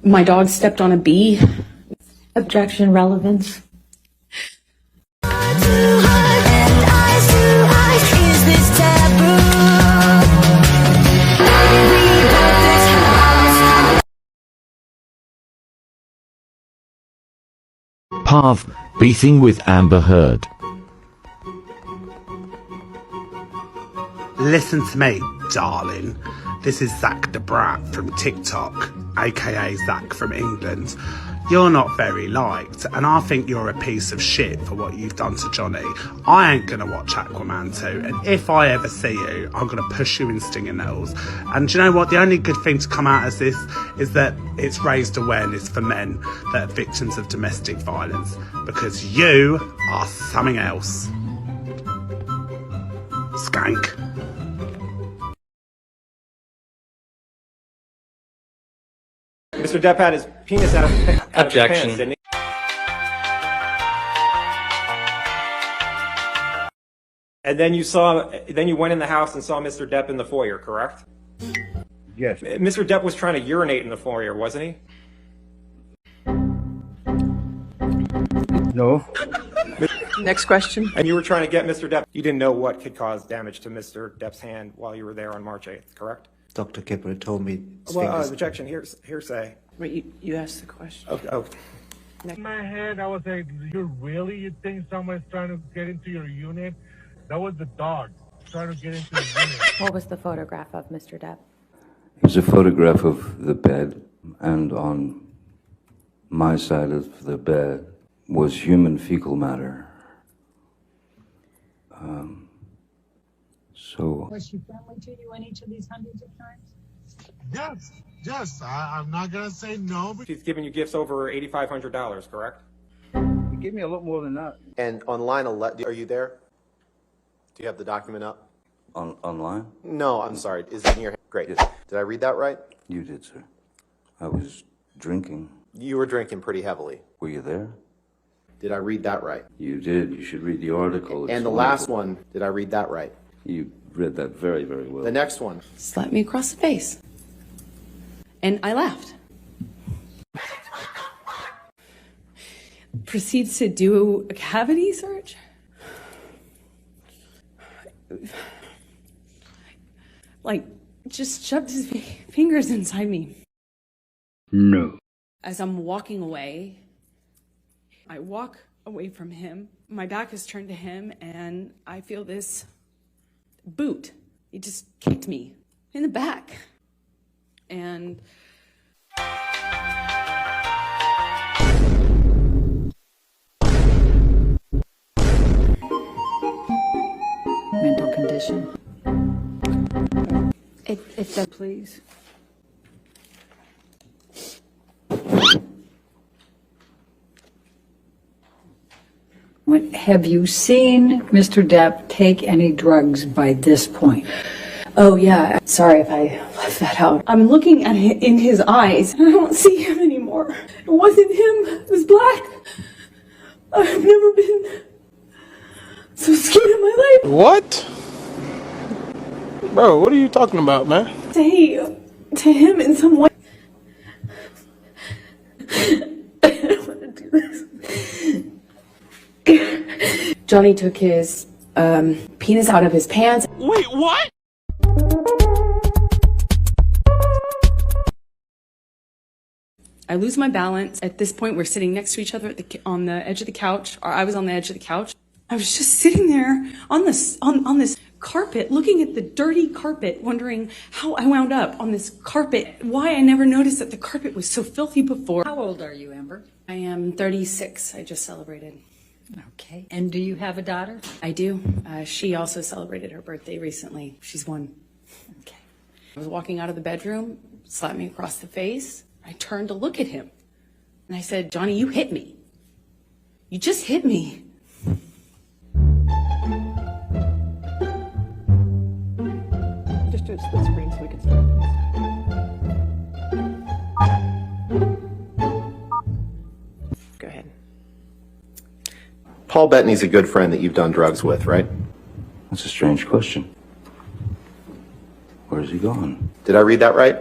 My dog stepped on a bee. Objection, relevance. Pav, beefing with Amber Heard. Listen to me, darling. This is Zach the Brat from TikTok, aka Zach from England. You're not very liked, and I think you're a piece of shit for what you've done to Johnny. I ain't gonna watch Aquaman 2, and if I ever see you, I'm gonna push you in stinging nettles. And do you know what? The only good thing to come out of this is that it's raised awareness for men that are victims of domestic violence, because you are something else. Skank. Mr. Depp had his penis out of his pants, didn't he? And then you went in the house and saw Mr. Depp in the foyer, correct? Yes. Mr. Depp was trying to urinate in the foyer, wasn't he? No. Next question. And you were trying to get Mr. Depp. You didn't know what could cause damage to Mr. Depp's hand while you were there on March 8th, correct? Dr. Kipper told me. Well, objection, hearsay. Wait, you asked the question. Okay. In my head, I was like, you think someone's trying to get into your unit? That was the dog trying to get into your unit. What was the photograph of Mr. Depp? It was a photograph of the bed, and on my side of the bed was human fecal matter. Was she friendly to you in each of these hundreds of times? Yes. I'm not gonna say no. She's giving you gifts over $8,500, correct? You gave me a lot more than that. And on line 11, are you there? Do you have the document up? Online? No, I'm sorry. Is it in your hand? Great. Yes. Did I read that right? You did, sir. I was drinking. You were drinking pretty heavily. Were you there? Did I read that right? You did. You should read the article. It's And the last one, did I read that right? You read that very, very well. The next one. Slapped me across the face. And I laughed. Proceeds to do a cavity search. Like, just shoved his fingers inside me. No. As I'm walking away, I walk away from him. My back is turned to him, and I feel this boot. He just kicked me in the back. And Mental condition. If the please. Have you seen Mr. Depp take any drugs by this point? Oh yeah, sorry if I left that out. I'm looking at it in his eyes, and I don't see him anymore. It wasn't him, it was black. I've never been so scared in my life. What? Bro, what are you talking about, man? Say to him in some way. I don't want to do this. Johnny took his penis out of his pants. Wait, what? I lose my balance. At this point, we're sitting next to each other on the edge of the couch, or I was on the edge of the couch. I was just sitting there on this carpet, looking at the dirty carpet, wondering how I wound up on this carpet, why I never noticed that the carpet was so filthy before. How old are you, Amber? I am 36. I just celebrated. Okay. And do you have a daughter? I do. She also celebrated her birthday recently. She's 1. Okay. I was walking out of the bedroom, slapped me across the face. I turned to look at him, and I said, "Johnny, you hit me. You just hit me." Just do a split screen so we can start. Go ahead. Paul Bettany's a good friend that you've done drugs with, right? That's a strange question. Where's he gone? Did I read that right?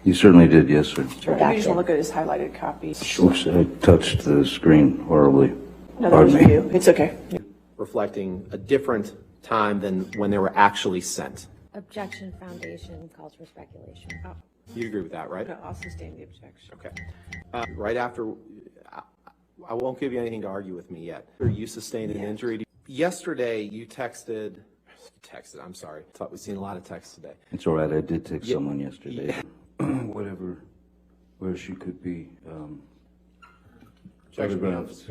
You certainly did, yes, sir. Maybe just look at his highlighted copy. Oops, I touched the screen horribly. No, that Pardon was me. you. It's okay. Reflecting a different time than when they were actually sent. Objection Foundation calls for speculation. You agree with that, right? I'll sustain the objection. Okay. Right after, I won't give you anything to argue with me yet. You sustained an injury. Yesterday, you texted, I'm sorry. Thought we've seen a lot of texts today. It's all right, I did text someone yesterday. Whatever, where she could be, photographs.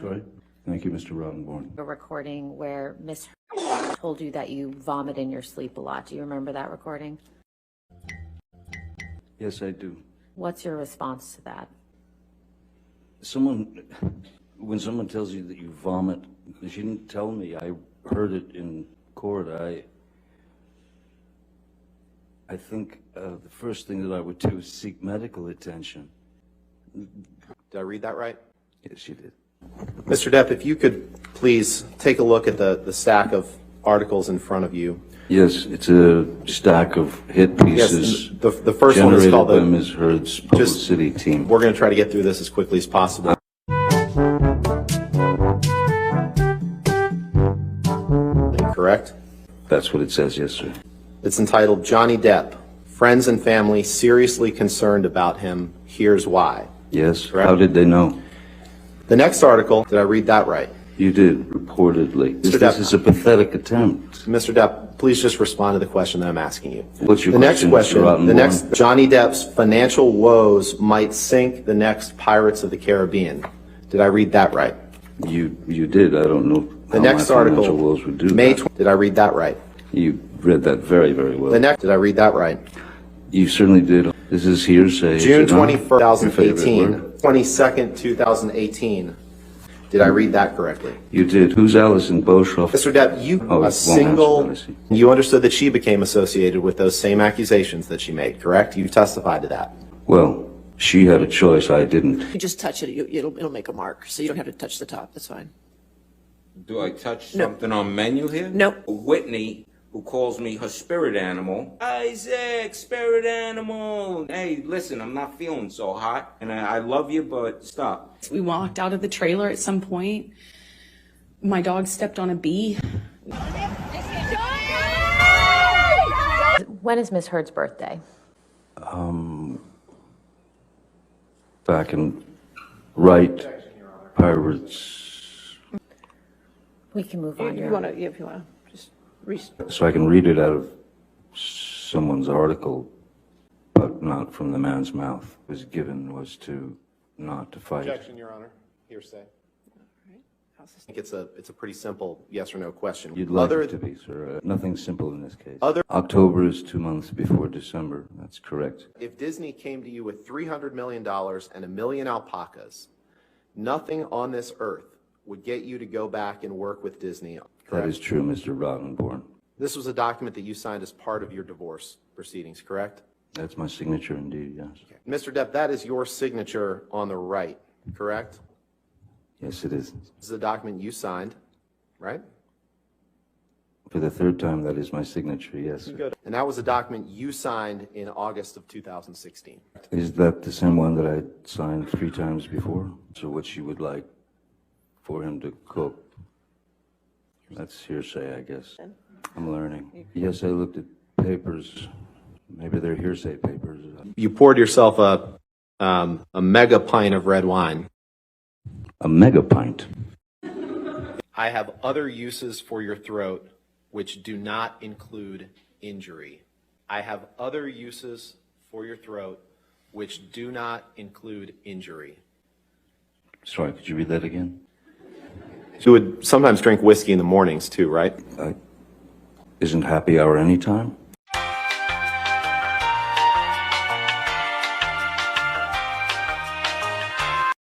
Sorry? Thank you, Mr. Rottenborn. A recording where Miss told you that you vomit in your sleep a lot. Do you remember that recording? Yes, I do. What's your response to that? When someone tells you that you vomit, she didn't tell me. I heard it in court. I think the first thing that I would do is seek medical attention. Did I read that right? Yes, you did. Mr. Depp, if you could please take a look at the stack of articles in front of you. Yes, it's a stack of hit pieces. Yes, the first one is called by Ms. Heard's publicity team. We're going to try to get through this as quickly as possible. Correct? That's what it says, yes, sir. It's entitled Johnny Depp, Friends and Family Seriously Concerned About Him. Here's Why. Yes? Correct? How did they know? The next article, did I read that right? You did, reportedly. Mr. This Depp. is a pathetic attempt. Mr. Depp, please just respond to the question that I'm asking you. What's your The next question, Mr. question, the Rottenborn? next, Johnny Depp's financial woes might sink the next Pirates of the Caribbean. Did I read that right? You did. I don't know The how next my article, financial woes would do May that. did I read that right? You read that very, very well. The next, did I read that right? You certainly did. This is hearsay. is June it not? 21st, Your favorite 2018, word? 22nd, 2018. Did I read that correctly? You did. Who's Alison Boshoff? Mr. Depp, you, Oh, it a won't single, answer that, I see. you understood that she became associated with those same accusations that she made, correct? You testified to that. Well, she had a choice. I didn't. You just touch it, it'll make a mark, so you don't have to touch the top. That's fine. Do I touch No. something on menu here? No. Whitney, who calls me her spirit animal. Isaac, spirit animal. Hey, listen, I'm not feeling so hot, and I love you, but stop. We walked out of the trailer at some point. My dog stepped on a bee. When is Miss Heard's birthday? Back in Pirates. We can move on. If you want to, just So I can read it out of someone's article, but not from the man's mouth. Was given was to not to fight. Objection, Your Honor. Hearsay. I think it's a pretty simple yes or no question. You'd like it to be, sir. Nothing simple in this case. Other- October is 2 months before December. That's correct. If Disney came to you with $300 million and 1 million alpacas, nothing on this earth would get you to go back and work with Disney. That Correct? is true, Mr. Rottenborn. This was a document that you signed as part of your divorce proceedings, correct? That's my signature indeed, yes. Mr. Depp, that is your signature on the right, correct? Yes, it is. This is a document you signed, right? For the third time, that is my signature, yes. Sir. And that was a document you signed in August of 2016. Is that the same one that I signed 3 times before? So what you would like for him to cook? That's hearsay, I guess. I'm learning. Yes, I looked at papers. Maybe they're hearsay papers. You poured yourself a mega pint of red wine. A mega pint. I have other uses for your throat which do not include injury. I have other uses for your throat which do not include injury. Sorry, could you read that again? You would sometimes drink whiskey in the mornings too, right? Isn't happy hour any time?